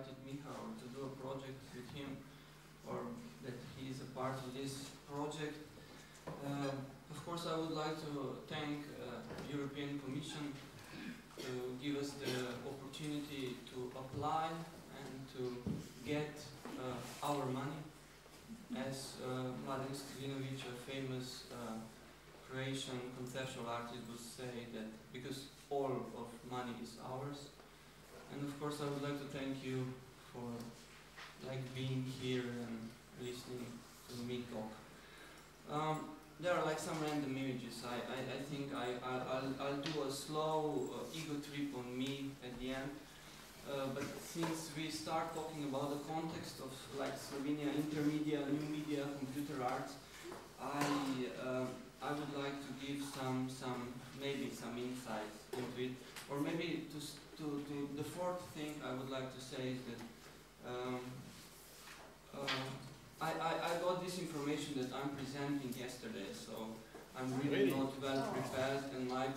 invited Miha to do a project with him, or that he is a part of this project. Of course, I would like to thank European Commission to give us the opportunity to apply and to get our money. As Mladen Skrivinovic, a famous Croatian conceptual artist, would say that because all of money is ours. And of course, I would like to thank you for being here and listening to me talk. There are some random images. I think I'll do a slow ego trip on me at the end. But since we start talking about the context of Slovenia, intermedia, new media, computer arts, I would like to give maybe some insights into it, or maybe to the fourth thing I would like to say is that I got this information that I'm presenting yesterday, so I'm really not well prepared, and I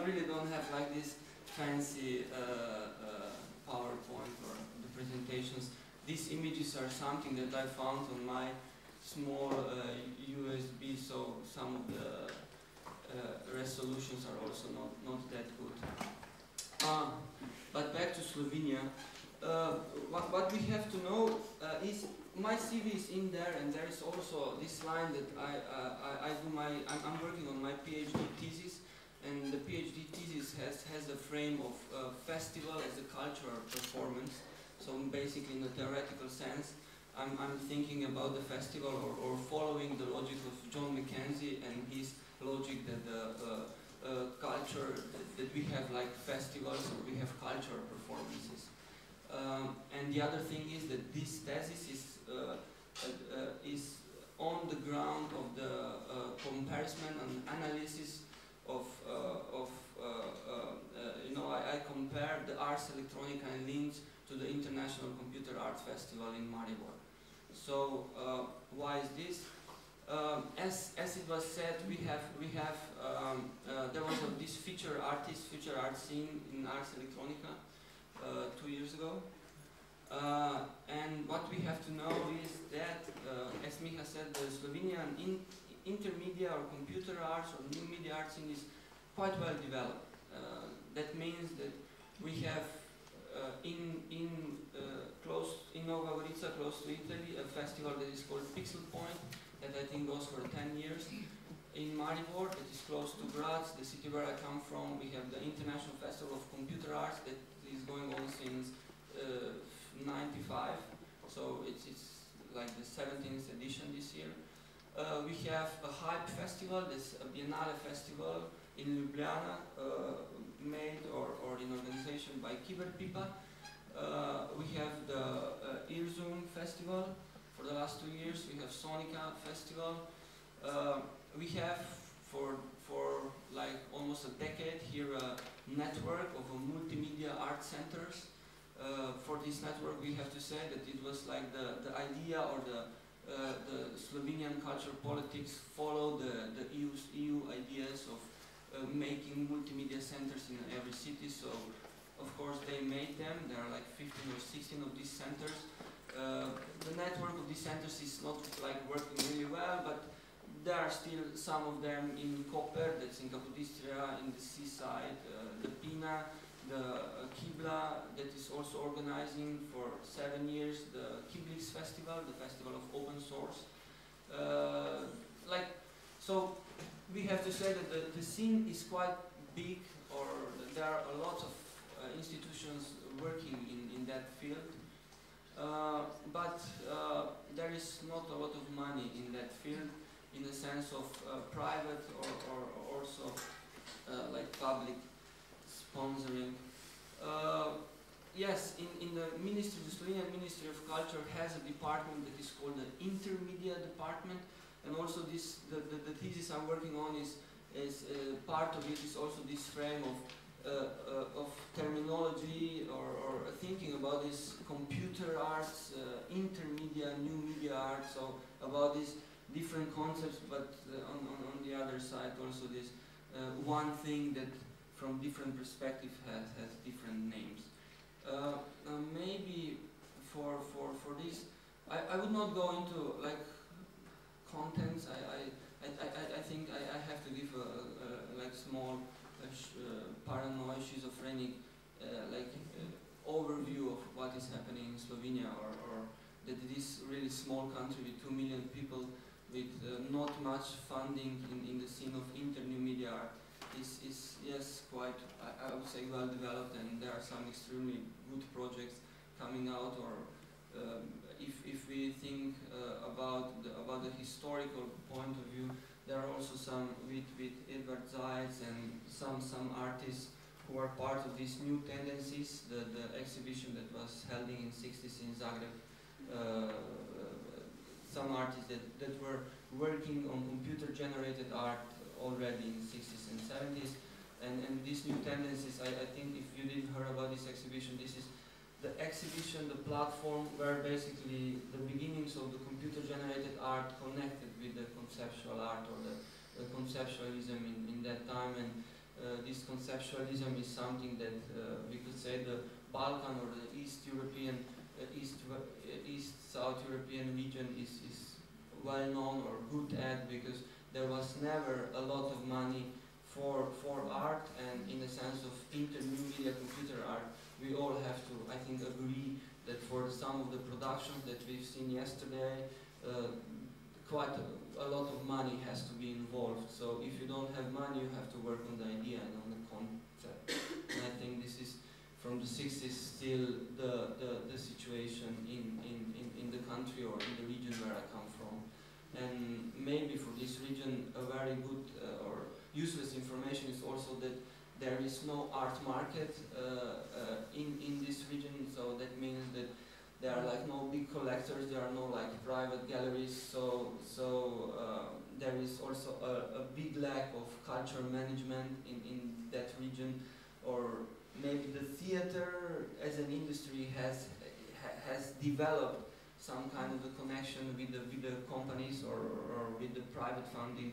really don't have this fancy PowerPoint or the presentations. These images are something that I found on my small USB, so some of the resolutions are also not that good. But back to Slovenia. What we have to know is my CV is in there, and there is also this line that I'm working on my PhD thesis, and the PhD thesis has a frame of festival as a cultural performance. So basically, in a theoretical sense, I'm thinking about the festival or following the logic of John Mackenzie and his logic that the culture, that we have festivals, or we have cultural performances. And the other thing is that this thesis is on the ground of the comparison and analysis of I compare the Ars Electronica and Linz to the International Computer Art Festival in Maribor. So why is this? As it was said, there was this feature art scene in Ars Electronica 2 years ago. And what we have to know is that, as Miha said, the Slovenian intermedia or computer arts or new media art scene is quite well developed. That means that we have in Nova Gorica, close to Italy, a festival that is called Pixel Point, that I think goes for 10 years. In Maribor, that is close to Graz, the city where I come from, we have the International Festival of Computer Arts that is going on since 95, so it's the 17th edition this year. We have a Hype Festival, that's a Biennale festival in Ljubljana, made or in organization by Kiberpipa. We have the Irzu Festival for the last 2 years. We have Sonica Festival. We have for almost a decade here a network of multimedia art centers. For this network, we have to say that it was the idea, or the Slovenian cultural politics follow the EU ideas of making multimedia centers in every city. So, of course, they made them. There are 15 or 16 of these centers. The network of these centers is not working really well, but there are still some of them in Koper, that's in Capodistria, in the seaside, the Pina, the Kibla, that is also organizing for 7 years the Kiblix Festival, the festival of open source. So we have to say that the scene is quite big, or there are a lot of institutions working in that field. But there is not a lot of money in that field, in the sense of private or also public sponsoring. Yes, in the ministry, the Slovenian Ministry of Culture has a department that is called the Intermedia Department, and also the thesis I'm working on is part of it is also this frame of terminology or thinking about this computer arts, intermedia, new media art, so about these different concepts, but on the other side also this one thing that from different perspectives has different names. Maybe for this, I would not go into like contents. I think I have to give a like small paranoid schizophrenic overview of what is happening in Slovenia, or that it is really small country with 2 million people with not much funding in the scene of internew media art is yes, quite I would say well developed, and there are some extremely good projects coming out. Or if we think about the historical point of view, there are also some with Edward Zajec and some artists who are part of these new tendencies. The exhibition that was held in the 60s in Zagreb, some artists that were working on computer-generated art already in the 60s and 70s, and these new tendencies, I think if you didn't hear about this exhibition, this is the exhibition, the platform where basically the beginnings of the computer-generated art connected with the conceptual art, or the conceptualism in that time. And this conceptualism is something that we could say the Balkan or the East European, East-South European region is well known or good at, because there was never a lot of money for art, and in the sense of internew media computer art, we all have to, I think, agree that for some of the productions that we've seen yesterday, quite a lot of money has to be involved. So if you don't have money, you have to work on the idea and on the concept. And I think this is from the 60s still the situation in the country or in the region where I come from. And maybe for this region, a very good or useless information is also that there is no art market in this region. So that means that there are like no big collectors, there are no like private galleries. So there is also a big lack of cultural management in that region. Or maybe the theater as an industry has developed some kind of a connection with the companies or with the private funding,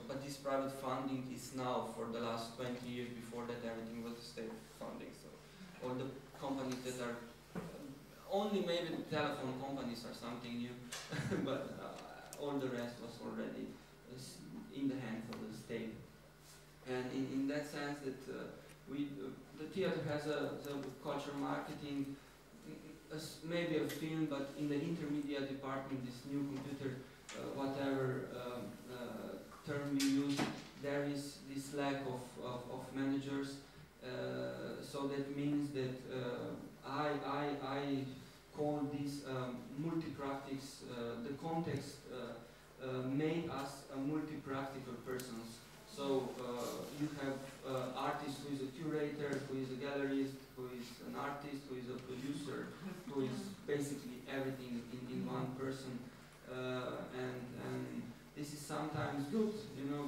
but this private funding is now for the last 20 years. Before that, everything was state funding. So all the companies that are only maybe the telephone companies are something new, but all the rest was already in the hands of the state. And in that sense, that the theater has a cultural marketing. Maybe a film, but in the intermedia department, this new computer, whatever term we use, there is this lack of managers. So that means that I call this multi-practice. The context made us a multi-practical persons. So you have artist who is a curator, who is a gallerist, who is an artist, who is a producer, who is basically everything in one person. And this is sometimes good,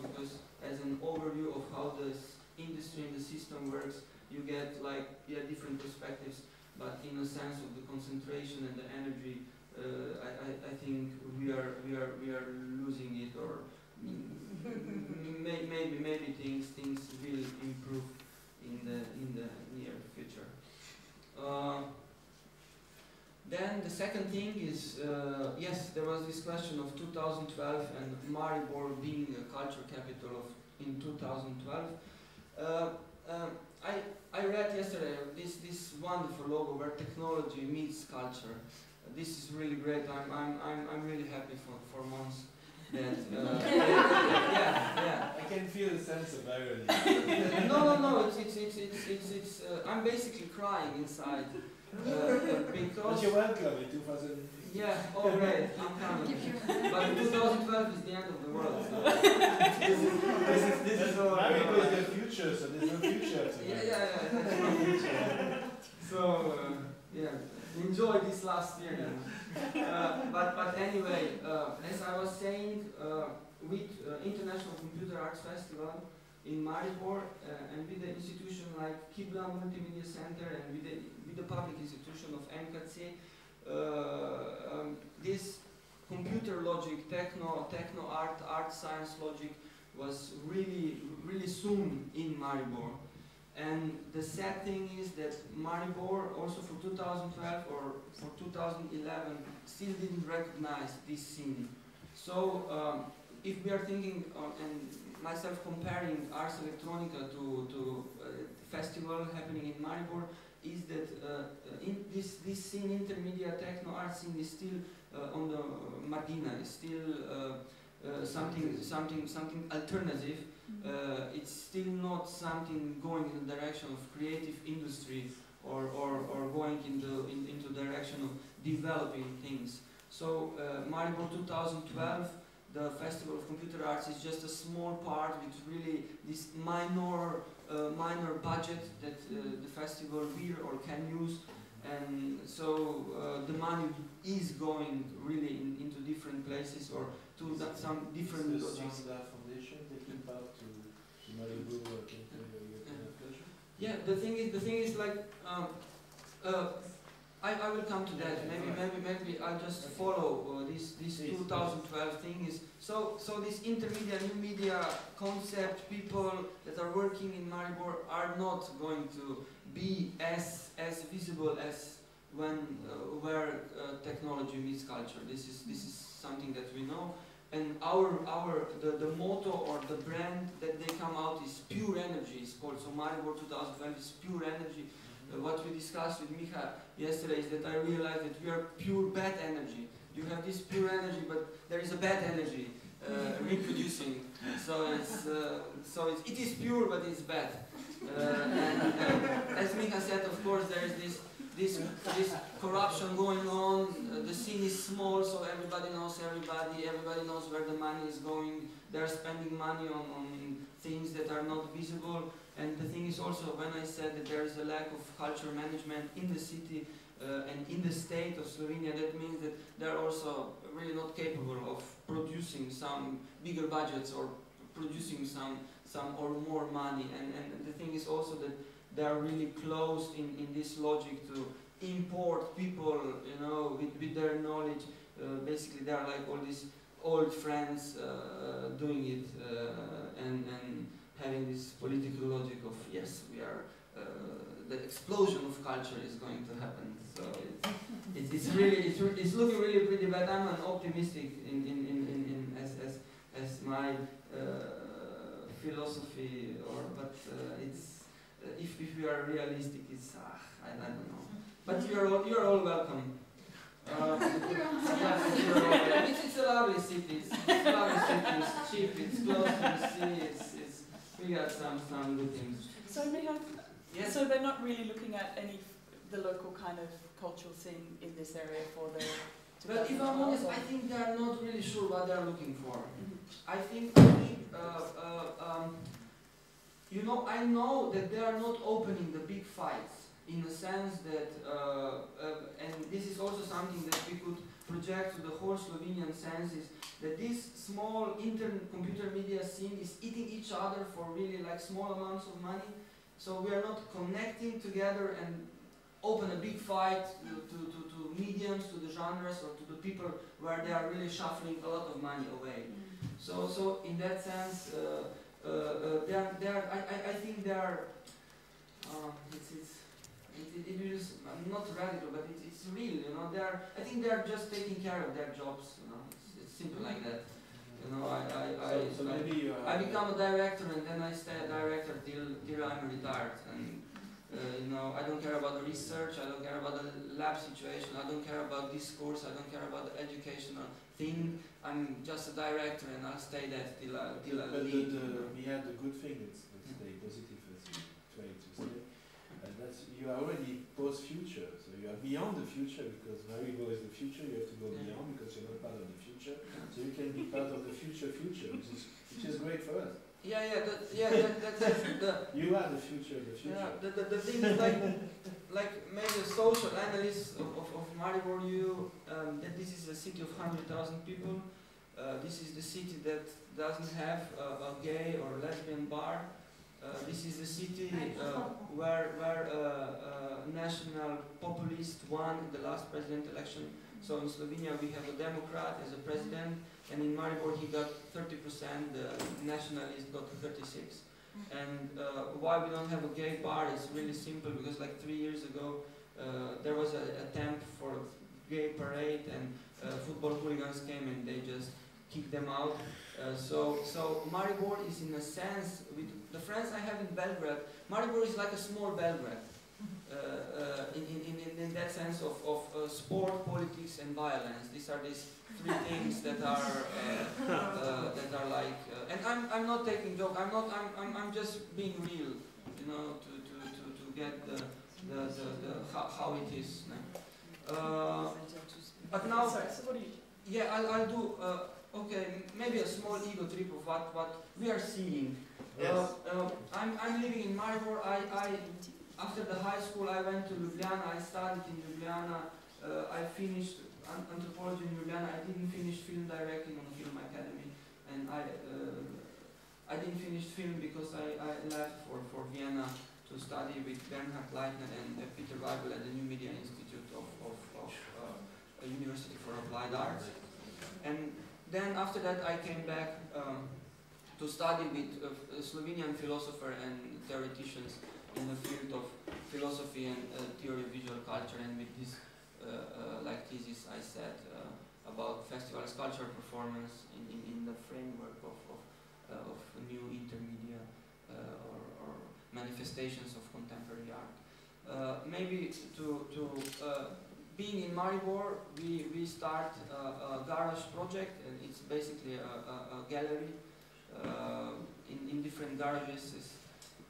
because as an overview of how this industry and the system works, you get like different perspectives. But in a sense of the concentration and the energy, I think we are losing it, or maybe things will improve in the near future. Then the second thing is, yes, there was this question of 2012 and Maribor being a culture capital in 2012. I read yesterday this wonderful logo where technology meets culture. This is really great. I'm really happy for Mons. That, yeah. I can feel a sense of irony. No. It's. I'm basically crying inside because. But you're welcome in 2000. Yeah. Oh great, I'm coming. But 2012 is the end of the world. So this is all. Maribor is the future, so there's no future to it. Yeah. So yeah. Enjoy this last year then. But anyway, as I was saying, with International Computer Arts Festival in Maribor and with the institution like Kibla Multimedia Center and with the public institution of MKC, this computer logic, techno art science logic was really soon in Maribor. And the sad thing is that Maribor, also for 2012 or for 2011, still didn't recognize this scene. So if we are thinking, and myself comparing Ars Electronica to festival happening in Maribor, is that in this scene, intermedia techno art scene, is still on the margina, is still something alternative. It's still not something going in the direction of creative industry or going into the direction of developing things. So Maribor 2012, the Festival of Computer Arts, is just a small part with really this minor budget that the festival will or can use, and so the money is going really into different places or to some different logics. Foundation taking part to Maribor Yeah, the thing is like I will come to that. Maybe I'll just follow this 2012 thing is so this intermedia new media concept people that are working in Maribor are not going to be as visible as when where technology meets culture. This is something that we know. And the motto or the brand that they come out is pure energy. It's called, so Maribor 2012 is pure energy. What we discussed with Miha yesterday is that I realized that we are pure bad energy. You have this pure energy, but there is a bad energy reproducing. So it is pure, but it's bad. And as Miha said, of course, there is this corruption going on. The scene is small, so everybody knows everybody. Everybody knows where the money is going. They're spending money on things that are not visible. And the thing is also, when I said that there is a lack of cultural management in the city and in the state of Slovenia, that means that they're also really not capable of producing some bigger budgets or producing some or more money. And the thing is also that they are really closed in this logic to import people, you know, with their knowledge. Basically, they are like all these old friends doing it and having this political logic of yes, we are the explosion of culture is going to happen. So it's looking really pretty bad. I'm an optimistic as my philosophy, but it's if we are realistic, it's I don't know. But you're all welcome. It's a lovely city. It's a lovely city. It's cheap. It's close to the sea. We got some good things. So Miha, yes. So they're not really looking at the local kind of cultural scene in this area for the. But if I'm honest, I think they are not really sure what they are looking for. I think you know, I know that they are not opening the big fights in the sense that, and this is also something that we could project to the whole Slovenian senses, that this small computer media scene is eating each other for really like small amounts of money. So we are not connecting together and open a big fight to mediums, to the genres, or to the people where they are really shuffling a lot of money away. So in that sense, I think they are. It is not radical, but it's real. You know, I think they are just taking care of their jobs. You know, it's simple like that. You know, I become a director and then I stay a director till I'm retired. And you know, I don't care about the research. I don't care about the lab situation. I don't care about discourse. I don't care about the educational thing. I'm just a director and I'll stay that till I leave. We have the good thing. Let's stay positive as you try to say. You are already post-future, so you are beyond the future because Maribor is the future. You have to go beyond because you're not part of the future. So you can be part of the future, which is great for us. That's you are the future, the future. Yeah, the thing is like maybe a social analyst of Maribor, that this is a city of 100,000 people. This is the city that doesn't have a gay or lesbian bar. This is the city where national populist won the last president election. So in Slovenia we have a Democrat as a president, and in Maribor he got 30%, the nationalist got 36%. And why we don't have a gay bar is really simple, because like 3 years ago there was an attempt for a gay parade, and football hooligans came and they just kicked them out. So Maribor is, in a sense, with the friends I have in Belgrade, Maribor is like a small Belgrade. In that sense of sport, politics, and violence. These are these three things that are like. And I'm not taking joke. I'm just being real. You know, to get the how it is. But now, Sorry, so what do you? yeah, I'll do. Okay, maybe a small ego trip of what we are seeing. Yes. I'm living in Maribor. After the high school, I went to Ljubljana. I studied in Ljubljana. I finished anthropology in Ljubljana. I didn't finish film directing on the Film Academy, and I didn't finish film because I left for Vienna to study with Bernhard Leitner and Peter Weibel at the New Media Institute of University for Applied Arts. And then after that, I came back to study with Slovenian philosopher and theoreticians in the field of philosophy and theory of visual culture, and with this like thesis I said about festival sculpture performance in the framework of new intermedia or manifestations of contemporary art. Maybe to being in Maribor, we start a garage project, and it's basically a gallery in different garages.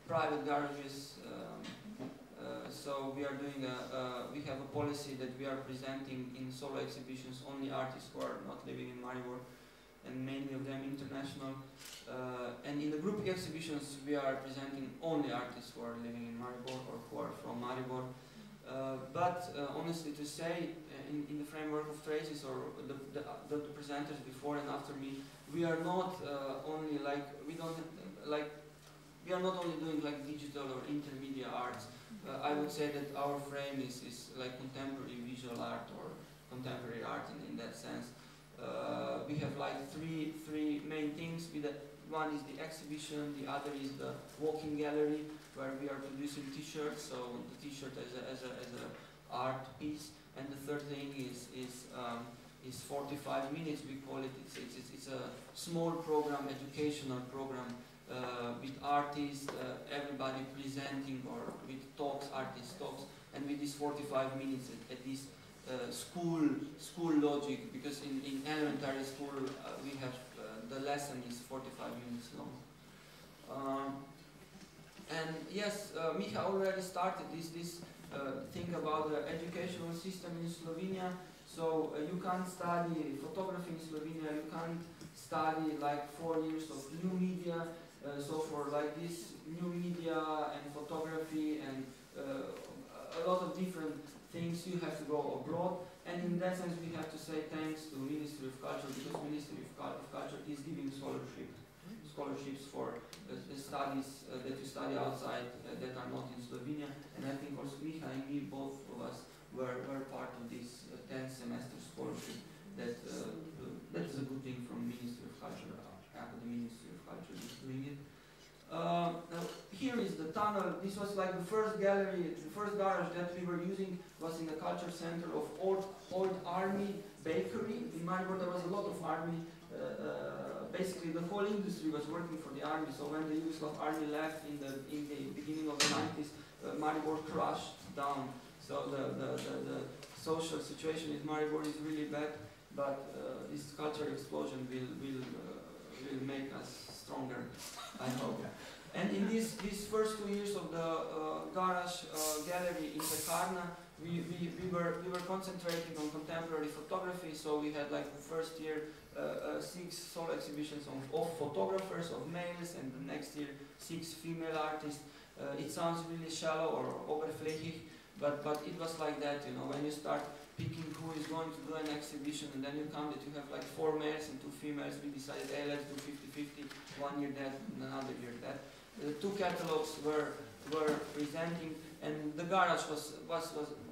Private garages, so we are doing we have a policy that we are presenting in solo exhibitions only artists who are not living in Maribor, and many of them international. And in the group exhibitions, we are presenting only artists who are living in Maribor or who are from Maribor. But honestly to say, in the framework of T.R.A.C.E.S or the presenters before and after me, we are not only like, we are not only doing like digital or intermedia arts. I would say that our frame is like contemporary visual art or contemporary art in that sense. We have like three main things. One is the exhibition, the other is the walking gallery, where we are producing T-shirts. So the T-shirt as a art piece, and the third thing is 45 minutes. We call it. It's a small program, educational program. With artists, everybody presenting, or with talks, artist talks, and with this 45 minutes at this school logic, because in elementary school we have the lesson is 45 minutes long. And yes, Miha already started this thing about the educational system in Slovenia. So you can't study photography in Slovenia, you can't study like 4 years of new media. So for like this new media and photography and a lot of different things, you have to go abroad. And in that sense, we have to say thanks to Ministry of Culture, because Ministry of Culture is giving scholarships for the studies that you study outside that are not in Slovenia. And I think also Miha and me, both of us, were part of this 10th semester scholarship. That is a good thing from Ministry of Culture. Academy Ministry of Culture is doing it. Now here is the tunnel. This was like the first gallery, the first garage that we were using was in the culture center of old army bakery. In Maribor there was a lot of army. Basically the whole industry was working for the army. So when the Yugoslav army left in the beginning of the 90s, Maribor crashed down. So the social situation in Maribor is really bad. But this cultural explosion will make us stronger, I hope. And in these first 2 years of the garage gallery in Pekarna, we were concentrating on contemporary photography. So we had like the first year 6 solo exhibitions of photographers, of males, and the next year 6 female artists. It sounds really shallow or oberflächig, but it was like that, you know, when you start picking who is going to do an exhibition, and then you come that you have like 4 males and 2 females. We decided, hey, let's do 50-50, 1 year that, and another year that. The 2 catalogs were presenting, and the garage was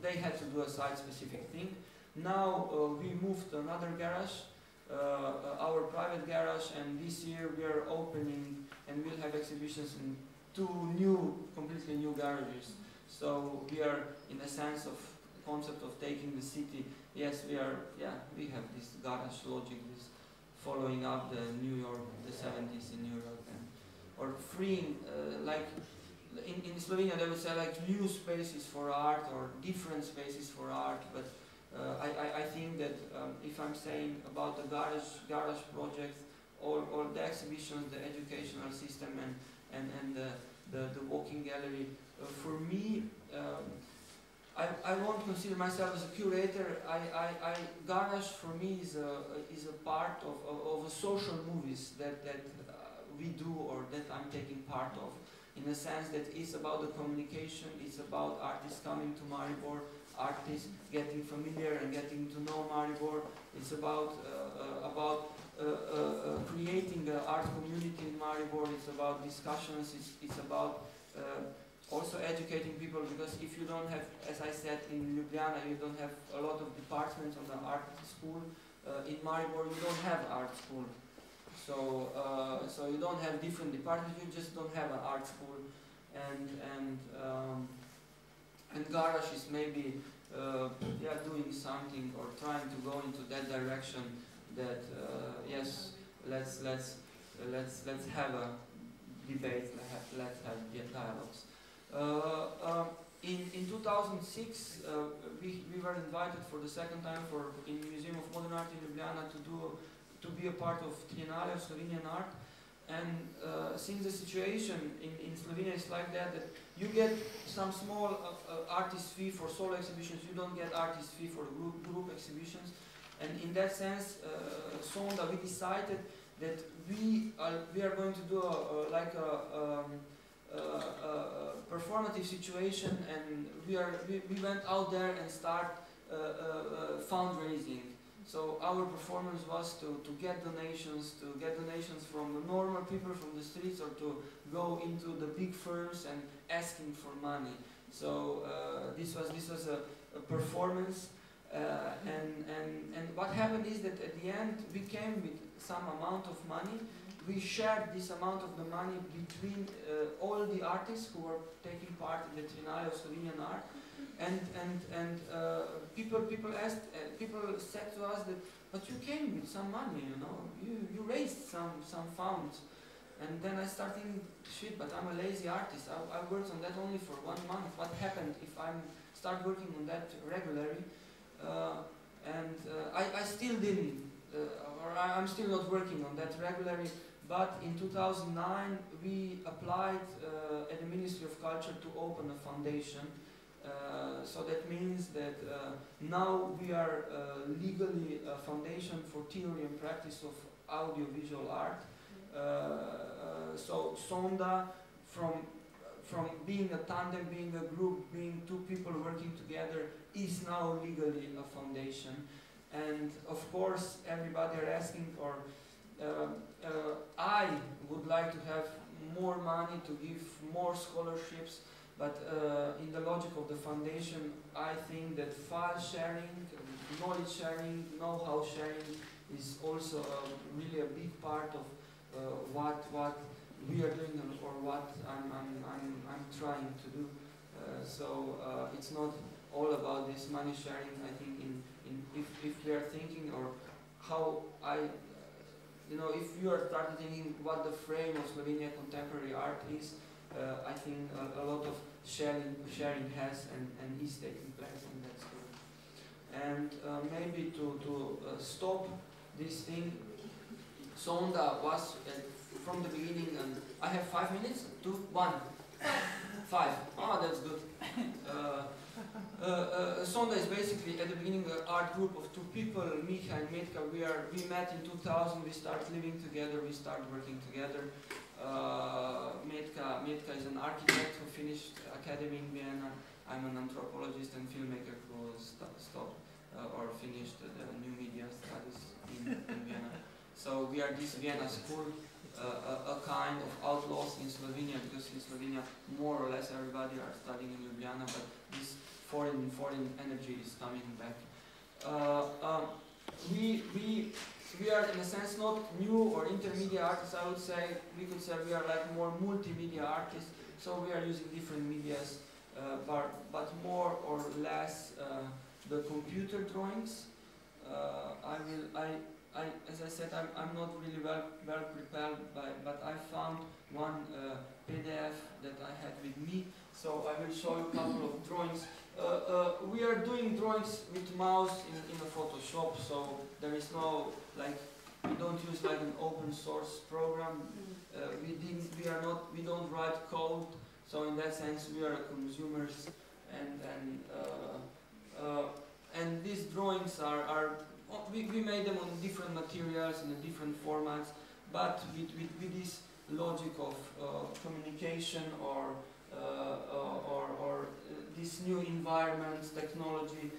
they had to do a site-specific thing. Now we moved to another garage. our private garage, and this year we are opening and we'll have exhibitions in 2 completely new garages. So we are, in a sense of concept of taking the city. Yes, we have this garage logic, this following up the New York, the 70s in New York, or freeing, like in Slovenia they would say like new spaces for art or different spaces for art, but I think that if I'm saying about the garage project, or the exhibitions, the educational system, and the walking gallery, for me, I won't consider myself as a curator. Garage for me is a part of a social movies that we do, or that I'm taking part of, in the sense that it's about the communication, it's about artists coming to Maribor, artists getting familiar and getting to know Maribor. It's about creating an art community in Maribor. It's about discussions. It's about also educating people, because if you don't have, as I said, in Ljubljana you don't have a lot of departments on the art school. In Maribor you don't have art school. So you don't have different departments, you just don't have an art school, and garage is maybe doing something or trying to go into that direction. That yes, let's have a debate, let's have dialogues. In 2006, we were invited for the second time in Museum of Modern Art in Ljubljana to be a part of Triennale of Slovenian art, and since the situation in Slovenia is like that you get some small artist fee for solo exhibitions, you don't get artist fee for group exhibitions, and in that sense, Sonda, we decided that we are going to do a performative situation, and we went out there and start fundraising. So our performance was to get donations, from the normal people from the streets, or to go into the big firms and asking for money. So this was a performance, and what happened is that at the end we came with some amount of money. We shared this amount of the money between all the artists who were taking part in the Triennale of Slovenian art, and people said to us that, but you came with some money, you raised some funds. And then I started thinking, shit, but I'm a lazy artist. I worked on that only for 1 month. What happened if I start working on that regularly? I still didn't, or I'm still not working on that regularly. But in 2009, we applied at the Ministry of Culture to open a foundation. So that means that now we are legally a foundation for theory and practice of audiovisual art. So Sonda, from being a tandem, being a group, being 2 people working together, is now legally a foundation. And of course, everybody are asking, or I would like to have more money to give more scholarships, but in the logic of the foundation, I think that file sharing, knowledge sharing, know-how sharing is also really a big part of what we are doing, or what I'm trying to do. So it's not all about this money sharing. I think if we are thinking, or how if you are starting thinking what the frame of Slovenia contemporary art is, I think a lot of sharing has and is taking place, and that's good. And maybe to stop this thing, Sonda was from the beginning, and I have 5 minutes, 2, 1, 5. Oh, that's good. Sonda is basically at the beginning an art group of 2 people, Miha and Metka. We met in 2000. We started living together. We started working together. Metka is an architect who finished academy in Vienna. I'm an anthropologist and filmmaker who stopped or finished the new media studies in Vienna. So we are this Vienna school, a kind of outlaws in Slovenia, because in Slovenia more or less everybody are studying in Ljubljana, but this foreign energy is coming back. We we are in a sense not new or intermediate artists. I would say we could say we are like more multimedia artists. So we are using different medias, but more or less the computer drawings. As I said, I'm not really well prepared but I found one PDF that I had with me. So I will show you a couple of drawings. We are doing drawings with mouse in a Photoshop, so there is no like we don't use like an open source program. We don't write code. So in that sense, we are consumers, and these drawings we made them on different materials in different formats, but with this logic of communication or this new environments, technology.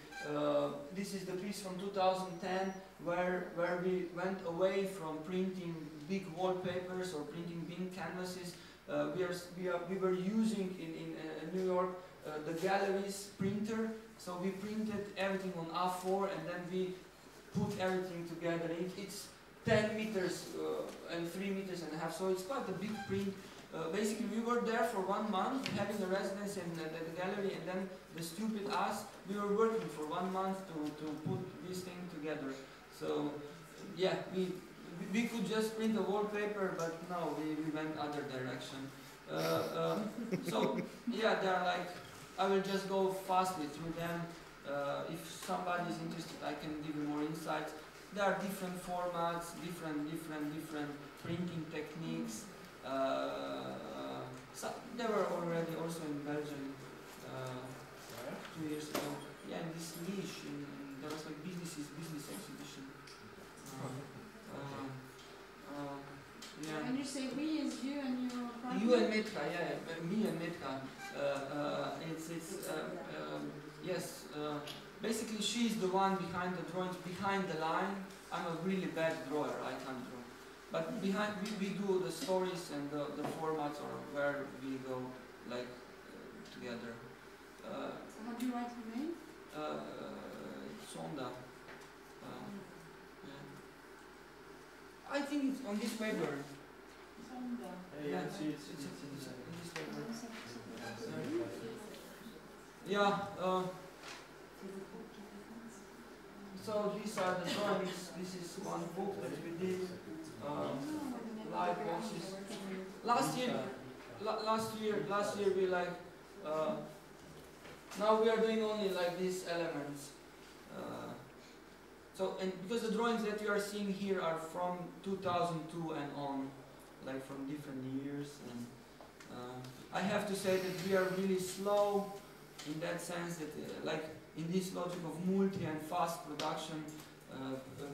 This is the piece from 2010 where we went away from printing big wallpapers or printing big canvases. We were using in New York the gallery's printer, so we printed everything on A4 and then we put everything together. It's 10 meters and 3 meters and a half, so it's quite a big print. Basically, we were there for 1 month, having a residence in the gallery, and then the stupid us, we were working for 1 month to put this thing together. So, yeah, we could just print a wallpaper, but no, we went other direction. So, yeah, they are like, I will just go fastly through them. If somebody is interested, I can give you more insights. There are different formats, different printing techniques. So they were already also in Belgium 2 years ago. Yeah, in this niche, there was like business exhibition. Yeah. And you say we is you and your partner? You and Metka, yeah, me and Metka. Yes. Basically, she's the one behind the drawings, behind the line. I'm a really bad drawer. I can't draw. But behind, we do the stories and the formats, or where we go like together. So how do you write your name? Sonda. Yeah. I think it's on this paper. Sonda. Yeah, it's in this paper. Yeah. So these are the drawings. This is one book that we did. Live boxes. Last year we like. Now we are doing only like these elements. So and because the drawings that you are seeing here are from 2002 and on, like from different years. And I have to say that we are really slow in that sense that like in this logic of multi and fast production.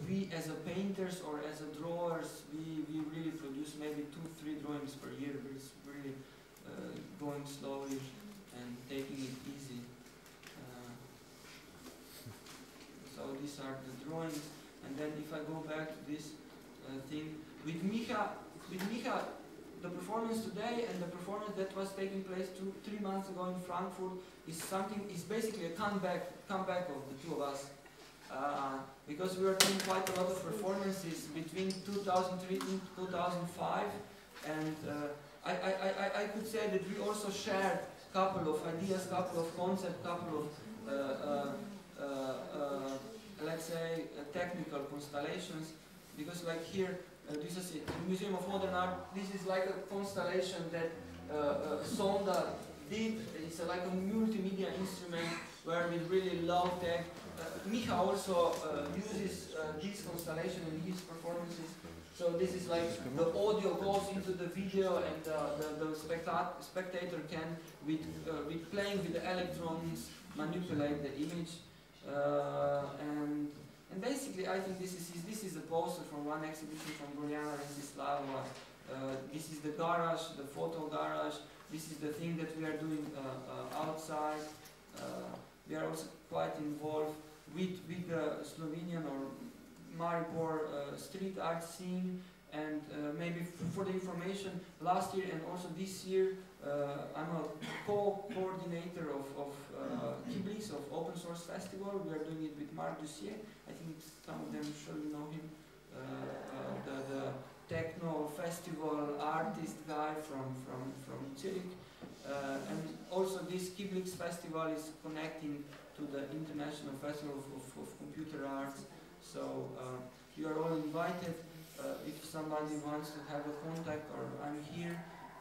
We as a painters or as a drawers, we really produce maybe 2-3 drawings per year. It's really going slowly and taking it easy. So these are the drawings, and then if I go back to this thing with Miha, the performance today and the performance that was taking place 2-3 months ago in Frankfurt is basically a comeback of the two of us. Because we were doing quite a lot of performances between 2003 and 2005, and I could say that we also shared a couple of ideas, couple of concepts, couple of let's say technical constellations. Because like here, this is the Museum of Modern Art. This is like a constellation that Sonda did. It's like a multimedia instrument where with really low tech. Miha also uses this constellation in his performances. So this is like the audio goes into the video, and the spectator can, with playing with the electrons, manipulate the image. And basically, I think this is a poster from one exhibition from Gorjana Resislava. This is the garage, the photo garage. This is the thing that we are doing outside. We are also quite involved with the Slovenian or Maribor street art scene, and maybe for the information, last year and also this year, I'm a co-coordinator of Kiblis, of Open Source Festival. We are doing it with Marc Dussier. I think some of them surely know him. festival artist guy from Zurich. And also this Kiblix festival is connecting to the International Festival of Computer Arts. So you are all invited. If somebody wants to have a contact, or I'm here,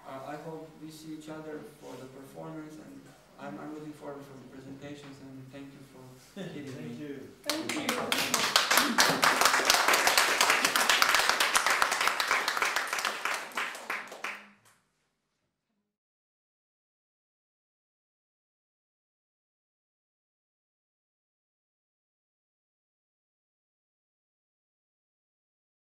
I hope we see each other for the performance, and I'm looking forward for the presentations, and thank you for hearing me. Thank you. Thank you.